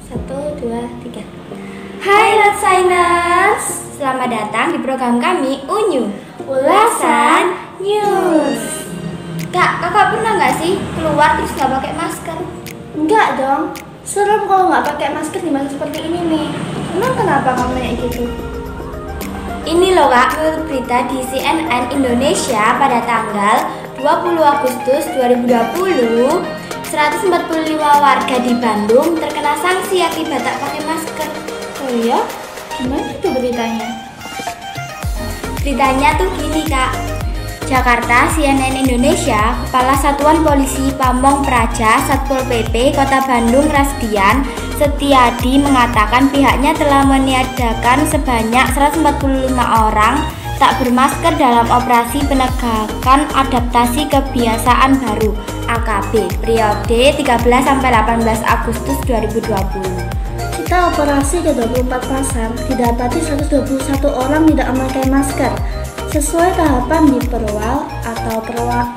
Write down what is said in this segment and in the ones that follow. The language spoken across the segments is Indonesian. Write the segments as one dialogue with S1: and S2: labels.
S1: 1, 2, 3. Hai Ratsainers, selamat datang di program kami Unyu Ulasan News. Kakak pernah nggak sih keluar terus nggak pakai masker?
S2: Enggak dong, serem kalau nggak pakai masker di masa seperti ini nih. Emang kenapa kamu kayak gitu?
S1: Ini loh kak, menurut berita di CNN Indonesia pada tanggal 20 Agustus 2020, 145 warga di Bandung terkena sanksi akibat tak pakai masker.
S2: Oh iya? Gimana itu beritanya?
S1: Beritanya tuh gini kak. Jakarta, CNN Indonesia, Kepala Satuan Polisi Pamong Praja Satpol PP Kota Bandung Rasdian Setiadi mengatakan pihaknya telah meniadakan sebanyak 145 orang tak bermasker dalam operasi penegakan adaptasi kebiasaan baru AKB periode 13-18 Agustus 2020.
S2: Kita operasi ke 24 pasar, didapati 121 orang tidak memakai masker. Sesuai tahapan di Perwal atau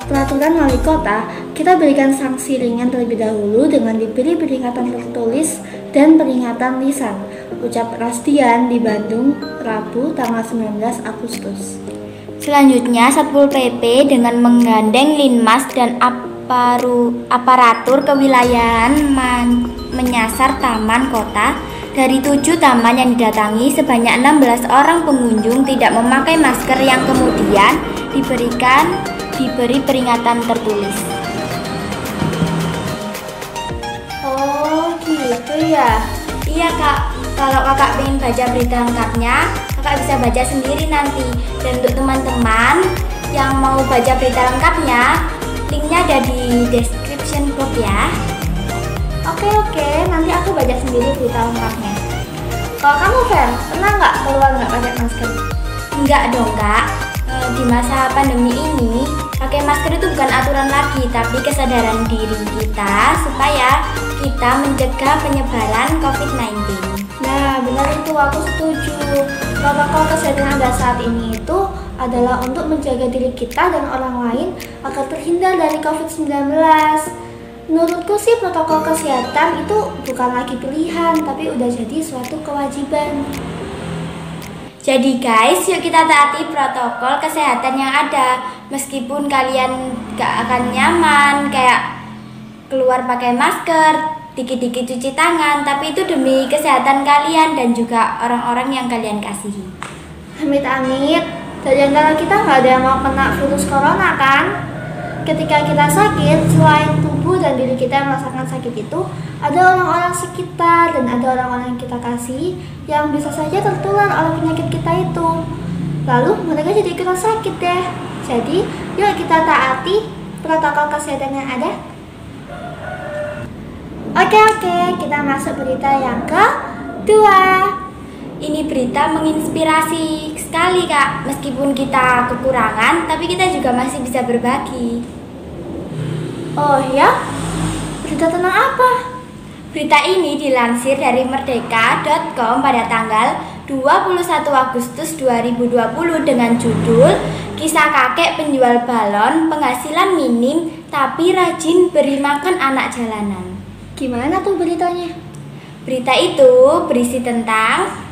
S2: Peraturan Wali Kota, kita berikan sanksi ringan terlebih dahulu dengan diberi peringatan tertulis dan peringatan lisan. Ucap Rasdian di Bandung, Rabu, tanggal 19 Agustus.
S1: Selanjutnya, Satpol PP dengan menggandeng Linmas dan aparatur kewilayahan menyasar taman kota. Dari 7 taman yang didatangi, sebanyak 16 orang pengunjung tidak memakai masker yang kemudian diberi peringatan tertulis.
S2: Oh gitu ya?
S1: Iya kak, kalau kakak ingin baca berita lengkapnya, kakak bisa baca sendiri nanti. Dan untuk teman-teman yang mau baca berita lengkapnya, linknya ada di description box ya.
S2: Oke, nanti aku baca sendiri berita lengkapnya. Kalau kamu, Fer, pernah nggak keluar nggak pakai masker?
S1: Enggak dong kak, di masa pandemi ini pakai masker itu bukan aturan lagi, tapi kesadaran diri kita supaya kita mencegah penyebaran COVID-19.
S2: Nah, benar itu, aku setuju. Protokol kesehatan yang ada saat ini itu adalah untuk menjaga diri kita dan orang lain agar terhindar dari COVID-19. Menurutku sih protokol kesehatan itu bukan lagi pilihan, tapi udah jadi suatu kewajiban.
S1: Jadi guys, yuk kita taati protokol kesehatan yang ada. Meskipun kalian gak akan nyaman kayak keluar pakai masker, dikit-dikit cuci tangan, tapi itu demi kesehatan kalian dan juga orang-orang yang kalian kasihi.
S2: Amit-amit, dari antara kita nggak ada yang mau kena virus corona kan? Ketika kita sakit, selain tubuh dan diri kita yang merasakan sakit itu, ada orang-orang sekitar dan ada orang-orang yang kita kasih yang bisa saja tertular oleh penyakit kita itu. Lalu mereka jadi ikutan sakit deh. Jadi, yuk kita taati protokol kesehatan yang ada. Oke, kita masuk berita yang kedua.
S1: Ini berita menginspirasi sekali kak. Meskipun kita kekurangan, tapi kita juga masih bisa berbagi.
S2: Oh ya? Berita tentang apa?
S1: Berita ini dilansir dari merdeka.com pada tanggal 21 Agustus 2020 dengan judul Kisah Kakek Penjual Balon Penghasilan Minim Tapi Rajin Beri Makan Anak Jalanan.
S2: Gimana tuh beritanya?
S1: Berita itu berisi tentang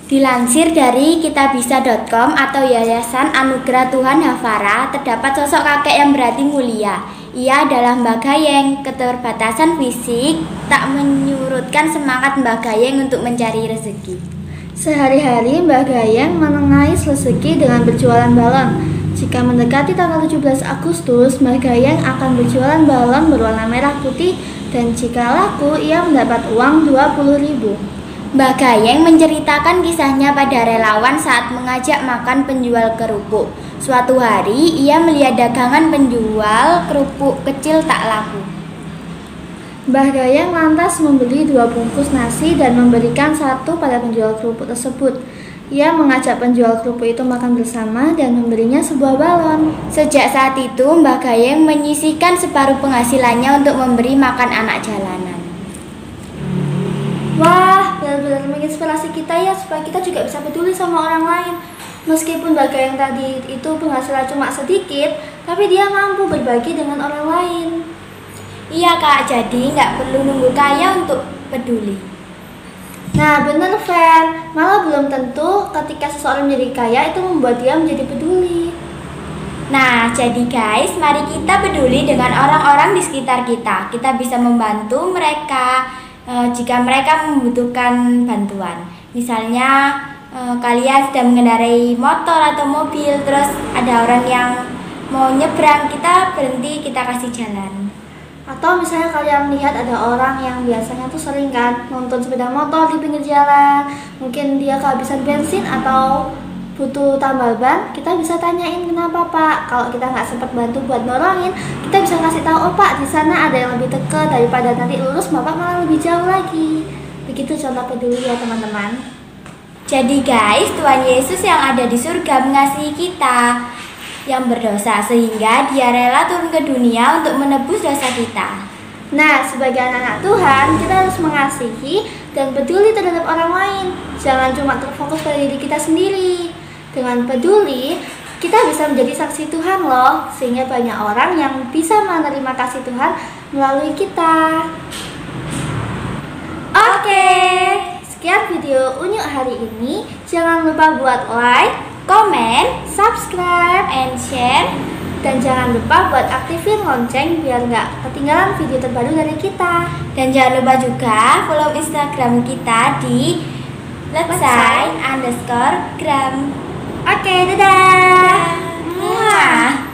S1: dilansir dari kitabisa.com atau Yayasan Anugerah Tuhan Hafara, terdapat sosok kakek yang berarti mulia. Ia adalah Mbah Gayeng. Keterbatasan fisik tak menyurutkan semangat Mbah Gayeng untuk mencari rezeki.
S2: Sehari-hari Mbah Gayeng mengais rezeki dengan berjualan balon. Jika mendekati tanggal 17 Agustus, Mbah Gayeng akan berjualan balon berwarna merah putih dan jika laku ia mendapat uang 20.000.
S1: Mbah Gayeng menceritakan kisahnya pada relawan saat mengajak makan penjual kerupuk. Suatu hari ia melihat dagangan penjual kerupuk kecil tak laku.
S2: Mbah Gayeng lantas membeli 2 bungkus nasi dan memberikan 1 pada penjual kerupuk tersebut. Ia mengajak penjual kerupuk itu makan bersama dan memberinya sebuah balon.
S1: Sejak saat itu Mbah Gayeng menyisihkan separuh penghasilannya untuk memberi makan anak jalanan.
S2: Wah, benar-benar menginspirasi kita ya supaya kita juga bisa peduli sama orang lain. Meskipun Mbah Gayeng tadi itu penghasilan cuma sedikit, tapi dia mampu berbagi dengan orang lain.
S1: Iya kak, jadi nggak perlu nunggu kaya untuk peduli.
S2: Nah, bener Fer, malah belum tentu ketika seseorang menjadi kaya itu membuat dia menjadi peduli.
S1: Nah, jadi guys, mari kita peduli dengan orang-orang di sekitar kita. Kita bisa membantu mereka jika mereka membutuhkan bantuan. Misalnya kalian sedang mengendarai motor atau mobil, terus ada orang yang mau nyebrang, kita berhenti, kita kasih jalan.
S2: Atau misalnya kalian lihat ada orang yang biasanya tuh sering kan nonton sepeda motor di pinggir jalan, mungkin dia kehabisan bensin atau butuh tambal ban, kita bisa tanyain kenapa Pak. Kalau kita nggak sempat bantu buat nolongin, kita bisa kasih tahu, oh Pak di sana ada yang lebih dekat, daripada nanti lurus Bapak malah lebih jauh lagi. Begitu contoh peduli ya teman-teman.
S1: Jadi guys, Tuhan Yesus yang ada di surga mengasihi kita yang berdosa, sehingga dia rela turun ke dunia untuk menebus dosa kita.
S2: Nah, sebagai anak-anak Tuhan, kita harus mengasihi dan peduli terhadap orang lain. Jangan cuma terfokus pada diri kita sendiri. Dengan peduli, kita bisa menjadi saksi Tuhan loh, sehingga banyak orang yang bisa menerima kasih Tuhan melalui kita. Oke, sekian video Unyuk hari ini. Jangan lupa buat like,
S1: Komen,
S2: subscribe,
S1: and share.
S2: dan jangan lupa buat aktifin lonceng biar nggak ketinggalan video terbaru dari kita.
S1: Dan jangan lupa juga follow Instagram kita di @letsay_gram.
S2: Oke, dadah.
S1: Muah.